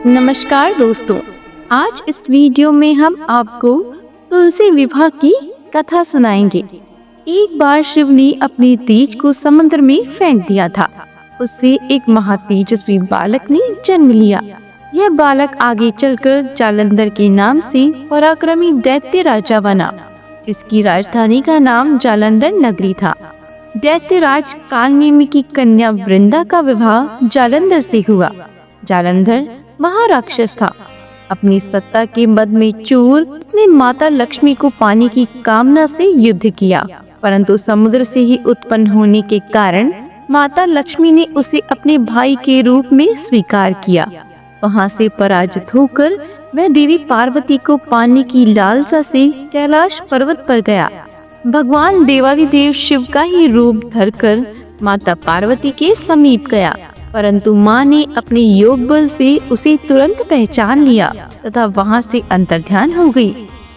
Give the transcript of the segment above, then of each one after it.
नमस्कार दोस्तों, आज इस वीडियो में हम आपको तुलसी विवाह की कथा सुनाएंगे। एक बार शिव ने अपने तेज को समुद्र में फेंक दिया था। उससे एक महातेजस्वी बालक ने जन्म लिया। यह बालक आगे चलकर जालंधर के नाम से पराक्रमी दैत्य राजा बना। इसकी राजधानी का नाम जालंधर नगरी था। दैत्यराज कालनेमी की कन्या वृंदा का विवाह जालंधर से हुआ। जालंधर महाराक्षस था। अपनी सत्ता के मद में चूर उसने माता लक्ष्मी को पाने की कामना से युद्ध किया, परंतु समुद्र से ही उत्पन्न होने के कारण माता लक्ष्मी ने उसे अपने भाई के रूप में स्वीकार किया। वहां से पराजित होकर वह देवी पार्वती को पाने की लालसा से कैलाश पर्वत पर गया। भगवान देवादिदेव शिव का ही रूप धरकर माता पार्वती के समीप गया, परंतु मां ने अपने योग बल से उसे तुरंत पहचान लिया तथा वहां से अंतर्ध्यान हो गई।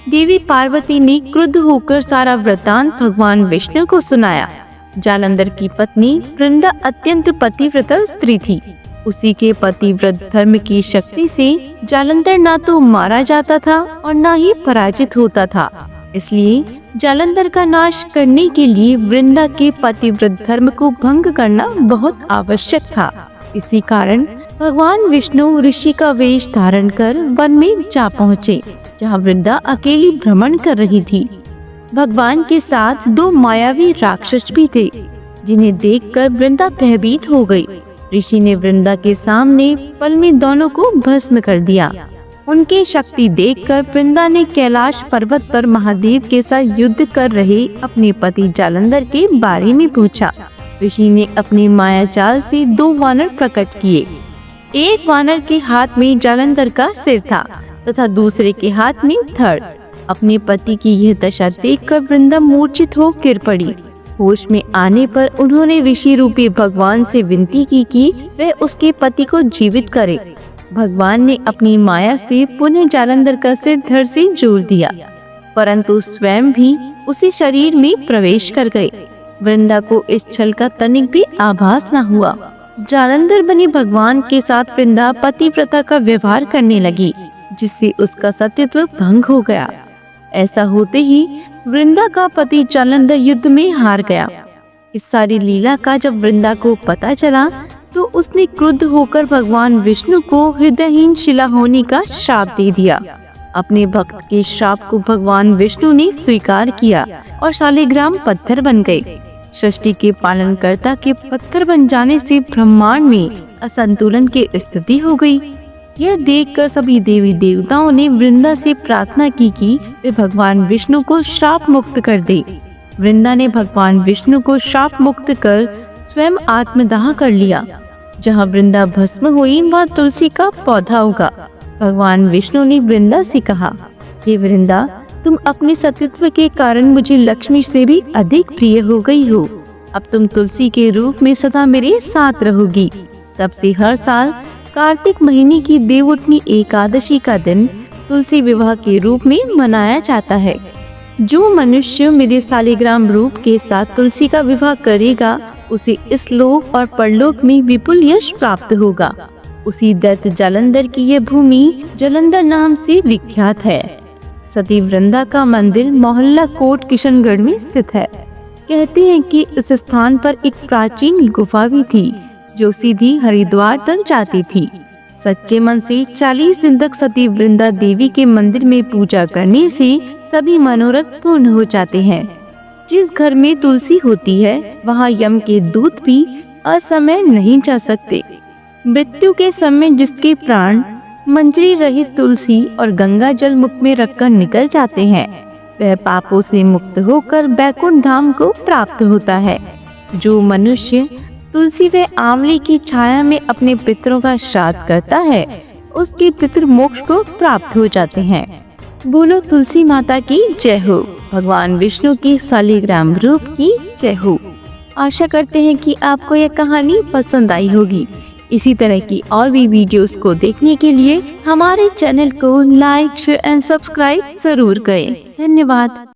देवी पार्वती ने क्रुद्ध होकर सारा वृत्तांत भगवान विष्णु को सुनाया। जालंधर की पत्नी वृंदा अत्यंत पतिव्रता स्त्री थी। उसी के पतिव्रत धर्म की शक्ति से जालंधर ना तो मारा जाता था और ना ही पराजित होता था। इसलिए जालंधर का नाश करने के लिए वृंदा के पतिव्रत धर्म को भंग करना बहुत आवश्यक था। इसी कारण भगवान विष्णु ऋषि का वेश धारण कर वन में जा पहुँचे, जहाँ वृंदा अकेली भ्रमण कर रही थी। भगवान के साथ दो मायावी राक्षस भी थे, जिन्हें देखकर वृंदा भयभीत हो गई। ऋषि ने वृंदा के सामने पल में दोनों को भस्म कर दिया। उनकी शक्ति देखकर वृंदा ने कैलाश पर्वत पर महादेव के साथ युद्ध कर रहे अपने पति जालंधर के बारे में पूछा। ऋषि ने अपनी माया जाल से दो वानर प्रकट किए। एक वानर के हाथ में जालंधर का सिर था तथा दूसरे के हाथ में धड़। अपने पति की यह दशा देखकर वृंदा मूर्छित हो गिर पड़ी। होश में आने पर उन्होंने ऋषि रूपी भगवान से विनती की कि वह उसके पति को जीवित करे। भगवान ने अपनी माया से पुनः जालंधर का सिर धड़ से जोड़ दिया, परंतु स्वयं भी उसी शरीर में प्रवेश कर गए। वृंदा को इस छल का तनिक भी आभास न हुआ। जालंधर बने भगवान के साथ वृंदा पतिव्रता का व्यवहार करने लगी, जिससे उसका सत्यत्व भंग हो गया। ऐसा होते ही वृंदा का पति जालंधर युद्ध में हार गया। इस सारी लीला का जब वृंदा को पता चला तो उसने क्रुद्ध होकर भगवान विष्णु को हृदयहीन शिला होने का श्राप दे दिया। अपने भक्त के श्राप को भगवान विष्णु ने स्वीकार किया और शालिग्राम पत्थर बन गए। सृष्टि के पालनकर्ता के पत्थर बन जाने से ब्रह्मांड में असंतुलन की स्थिति हो गई। यह देखकर सभी देवी देवताओं ने वृंदा से प्रार्थना की कि वे भगवान विष्णु को श्राप मुक्त कर दे। वृंदा ने भगवान विष्णु को श्राप मुक्त कर स्वयं आत्मदाह कर लिया। जहाँ वृंदा भस्म हुई वहाँ तुलसी का पौधा उगा। भगवान विष्णु ने वृंदा से कहा, हे वृंदा, तुम अपने सतीत्व के कारण मुझे लक्ष्मी से भी अधिक प्रिय हो गई हो। अब तुम तुलसी के रूप में सदा मेरे साथ रहोगी। तब से हर साल कार्तिक महीने की देवउठनी एकादशी का दिन तुलसी विवाह के रूप में मनाया जाता है। जो मनुष्य मेरे शालिग्राम रूप के साथ तुलसी का विवाह करेगा, उसे इस लोक और परलोक में विपुल यश प्राप्त होगा। उसी दैत्य जालंधर की यह भूमि जालंधर नाम से विख्यात है। सती वृंदा का मंदिर मोहल्ला कोट किशनगढ़ में स्थित है। कहते हैं कि इस स्थान पर एक प्राचीन गुफा भी थी, जो सीधी हरिद्वार तक जाती थी। सच्चे मन से 40 दिन तक सती वृंदा देवी के मंदिर में पूजा करने से सभी मनोरथ पूर्ण हो जाते हैं। जिस घर में तुलसी होती है, वहाँ यम के दूत भी असमय नहीं जा सकते। मृत्यु के समय जिसके प्राण मंजरी रहित तुलसी और गंगा जल मुख में रखकर निकल जाते हैं, वह पापों से मुक्त होकर बैकुंठ धाम को प्राप्त होता है। जो मनुष्य तुलसी व आंवले की छाया में अपने पितरों का श्राद्ध करता है, उसके पितृ मोक्ष को प्राप्त हो जाते हैं। बोलो तुलसी माता की जय हो। भगवान विष्णु की शालिग्राम रूप की जय हो। आशा करते हैं कि आपको यह कहानी पसंद आई होगी। इसी तरह की और भी वीडियोस को देखने के लिए हमारे चैनल को लाइक, शेयर एंड सब्सक्राइब जरूर करें। धन्यवाद।